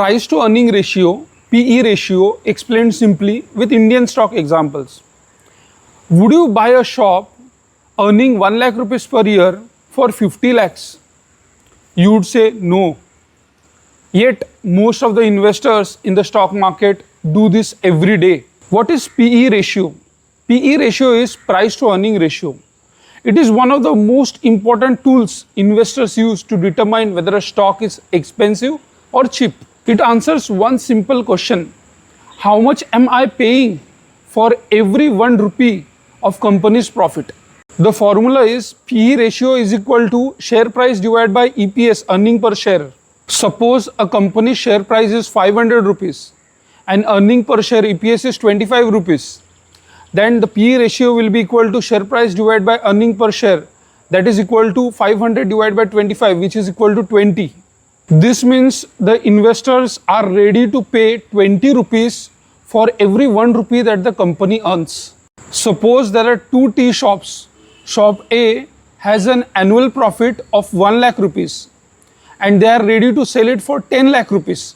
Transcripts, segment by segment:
Price to earning ratio, PE ratio, explained simply with Indian stock examples. Would you buy a shop earning 1 lakh rupees per year for 50 lakhs? You would say no. Yet most of the investors in the stock market do this every day. What is PE ratio? PE ratio is price to earning ratio. It is one of the most important tools investors use to determine whether a stock is expensive or cheap. It answers one simple question: how much am I paying for every 1 rupee of company's profit? The formula is PE ratio is equal to share price divided by EPS, earning per share. Suppose a company's share price is 500 rupees and earning per share EPS is 25 rupees. Then the PE ratio will be equal to share price divided by earning per share, that is equal to 500 divided by 25, which is equal to 20. This means the investors are ready to pay 20 rupees for every 1 rupee that the company earns. Suppose there are two tea shops. Shop A has an annual profit of 1 lakh rupees and they are ready to sell it for 10 lakh rupees.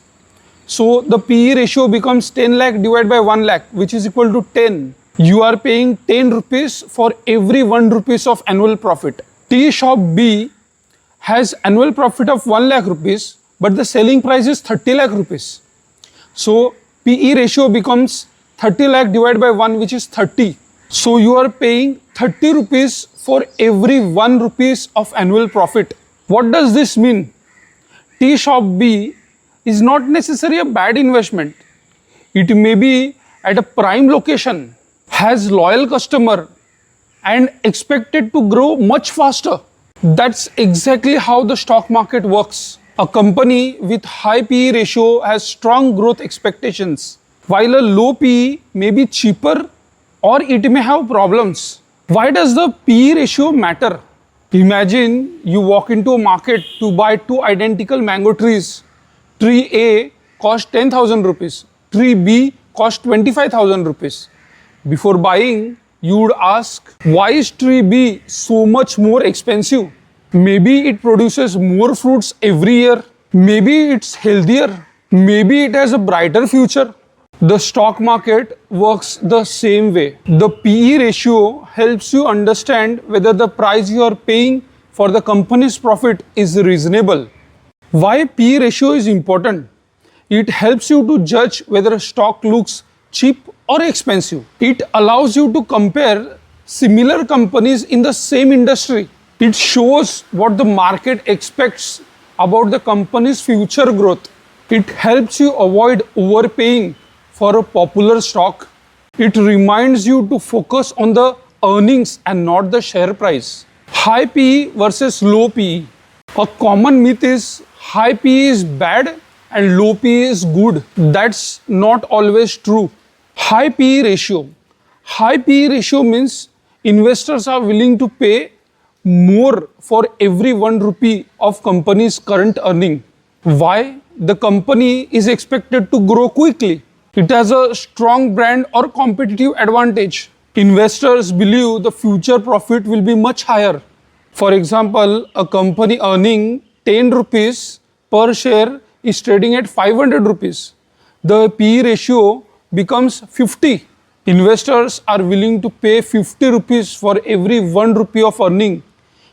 So the PE ratio becomes 10 lakh divided by 1 lakh, which is equal to 10. You are paying 10 rupees for every 1 rupees of annual profit. Tea shop B has annual profit of 1 lakh rupees, but the selling price is 30 lakh rupees. So PE ratio becomes 30 lakh divided by 1, which is 30. So you are paying 30 rupees for every 1 rupees of annual profit. What does this mean? Tea shop B is not necessarily a bad investment. It may be at a prime location, has loyal customer and expected to grow much faster. That's exactly how the stock market works. A company with high PE ratio has strong growth expectations, while a low PE may be cheaper or it may have problems. Why does the PE ratio matter? Imagine you walk into a market to buy two identical mango trees. Tree A cost 10,000 rupees, tree B cost 25,000 rupees. Before buying, you would ask, why is tree B so much more expensive? Maybe it produces more fruits every year. Maybe it's healthier. Maybe it has a brighter future. The stock market works the same way. The PE ratio helps you understand whether the price you are paying for the company's profit is reasonable. Why PE ratio is important? It helps you to judge whether a stock looks cheap or expensive. It allows you to compare similar companies in the same industry. It shows what the market expects about the company's future growth. It helps you avoid overpaying for a popular stock. It reminds you to focus on the earnings and not the share price. High PE versus low PE. A common myth is high PE is bad and low PE is good. That's not always true. High PE ratio. High PE ratio means investors are willing to pay more for every 1 rupee of company's current earning. Why? The company is expected to grow quickly. It has a strong brand or competitive advantage. Investors believe the future profit will be much higher. For example, a company earning 10 rupees per share is trading at 500 rupees. The PE ratio becomes 50. Investors are willing to pay 50 rupees for every 1 rupee of earning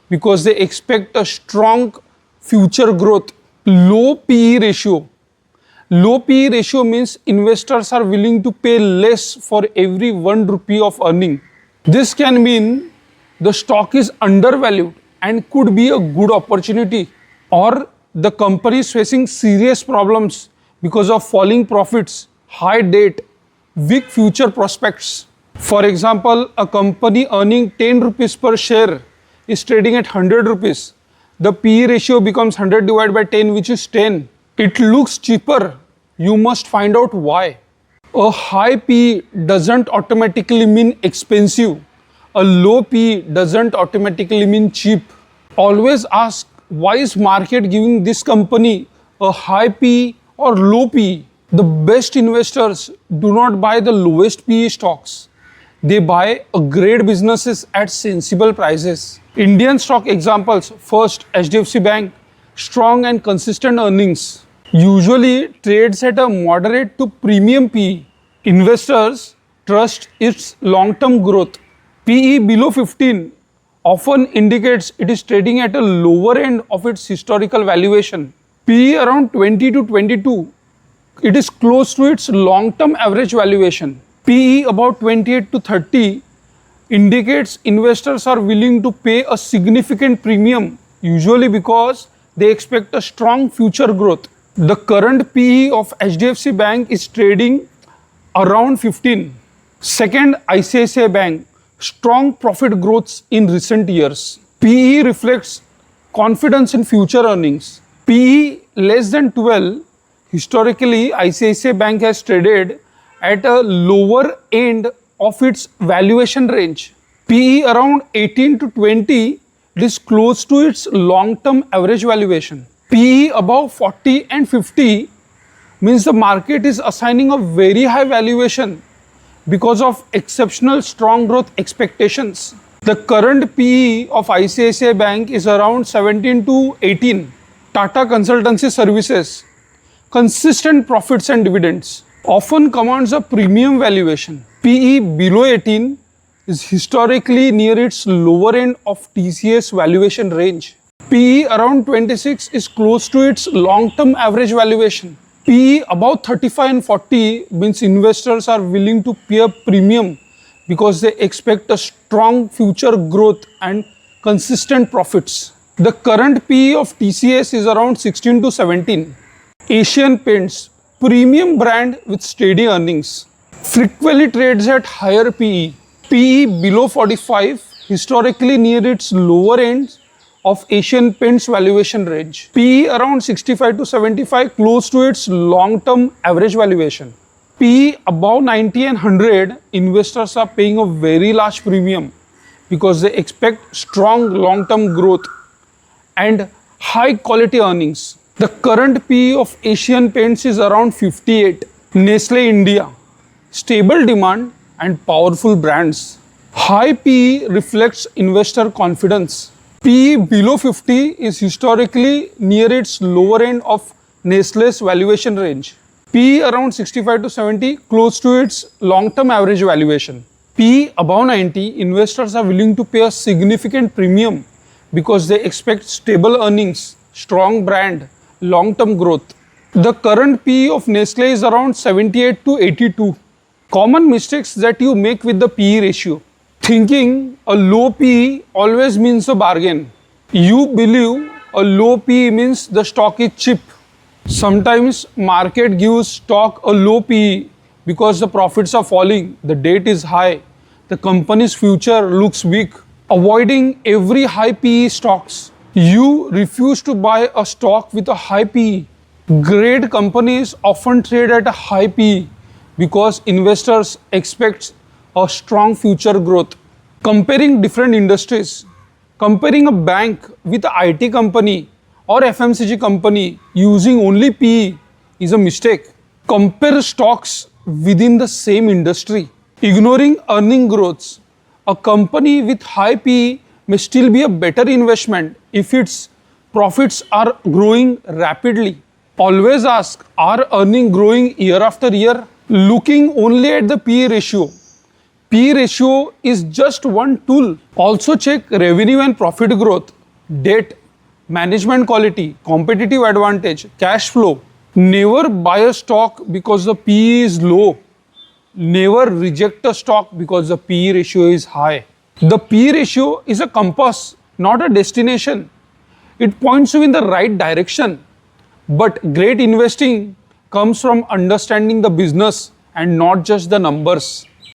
because they expect a strong future growth. Low PE ratio. Low PE ratio means investors are willing to pay less for every 1 rupee of earning. This can mean the stock is undervalued and could be a good opportunity, or the company is facing serious problems because of falling profits, high debt, weak future prospects. For example, a company earning 10 rupees per share is trading at 100 rupees. The PE ratio becomes 100 divided by 10, which is 10. It looks cheaper. You must find out why. A high PE doesn't automatically mean expensive. A low PE doesn't automatically mean cheap. Always ask, why is market giving this company a high PE or low PE? The best investors do not buy the lowest PE stocks. They buy great businesses at sensible prices. Indian stock examples: first, HDFC Bank, strong and consistent earnings. usually trades at a moderate to premium PE. Investors trust its long-term growth. PE below 15 often indicates it is trading at a lower end of its historical valuation. PE around 20 to 22, it is close to its long-term average valuation. PE about 28 to 30 indicates investors are willing to pay a significant premium, usually because they expect a strong future growth. The current PE of HDFC Bank is trading around 15. Second, ICICI Bank, strong profit growths in recent years. PE reflects confidence in future earnings. PE less than 12, historically ICICI Bank has traded at a lower end of its valuation range. PE around 18 to 20, it is close to its long-term average valuation. PE above 40 and 50 means the market is assigning a very high valuation because of exceptional strong growth expectations. The current PE of ICICI Bank is around 17 to 18. Tata Consultancy Services, consistent profits and dividends, often commands a premium valuation. PE below 18 is historically near its lower end of TCS valuation range. PE around 26 is close to its long-term average valuation. PE above 35 and 40 means investors are willing to pay a premium because they expect a strong future growth and consistent profits. The current PE of TCS is around 16 to 17. Asian Paints, premium brand with steady earnings, frequently trades at higher PE. PE below 45, historically near its lower ends of Asian Paints valuation range. PE around 65 to 75, close to its long-term average valuation. PE above 90 and 100, investors are paying a very large premium because they expect strong long-term growth and high quality earnings. The current PE of Asian Paints is around 58. Nestle India, stable demand and powerful brands. High PE reflects investor confidence. PE below 50 is historically near its lower end of Nestle's valuation range. PE around 65 to 70, close to its long-term average valuation. PE above 90, investors are willing to pay a significant premium because they expect stable earnings, strong brand, long-term growth. The current PE of Nestle is around 78 to 82. Common mistakes that you make with the PE ratio. Thinking a low PE always means a bargain. You believe a low PE means the stock is cheap. Sometimes market gives stock a low PE because the profits are falling, the debt is high, the company's future looks weak. Avoiding every high PE stocks. You refuse to buy a stock with a high PE. Great companies often trade at a high PE because investors expect a strong future growth. Comparing different industries. Comparing a bank with an IT company or FMCG company using only PE is a mistake. Compare stocks within the same industry. Ignoring earning growths. A company with high PE may still be a better investment if its profits are growing rapidly. Always ask, are earnings growing year after year? Looking only at the PE ratio. PE ratio is just one tool. Also check revenue and profit growth, debt, management quality, competitive advantage, cash flow. Never buy a stock because the PE is low. Never reject a stock because the PE ratio is high. The PE ratio is a compass, not a destination. It points you in the right direction. But great investing comes from understanding the business and not just the numbers.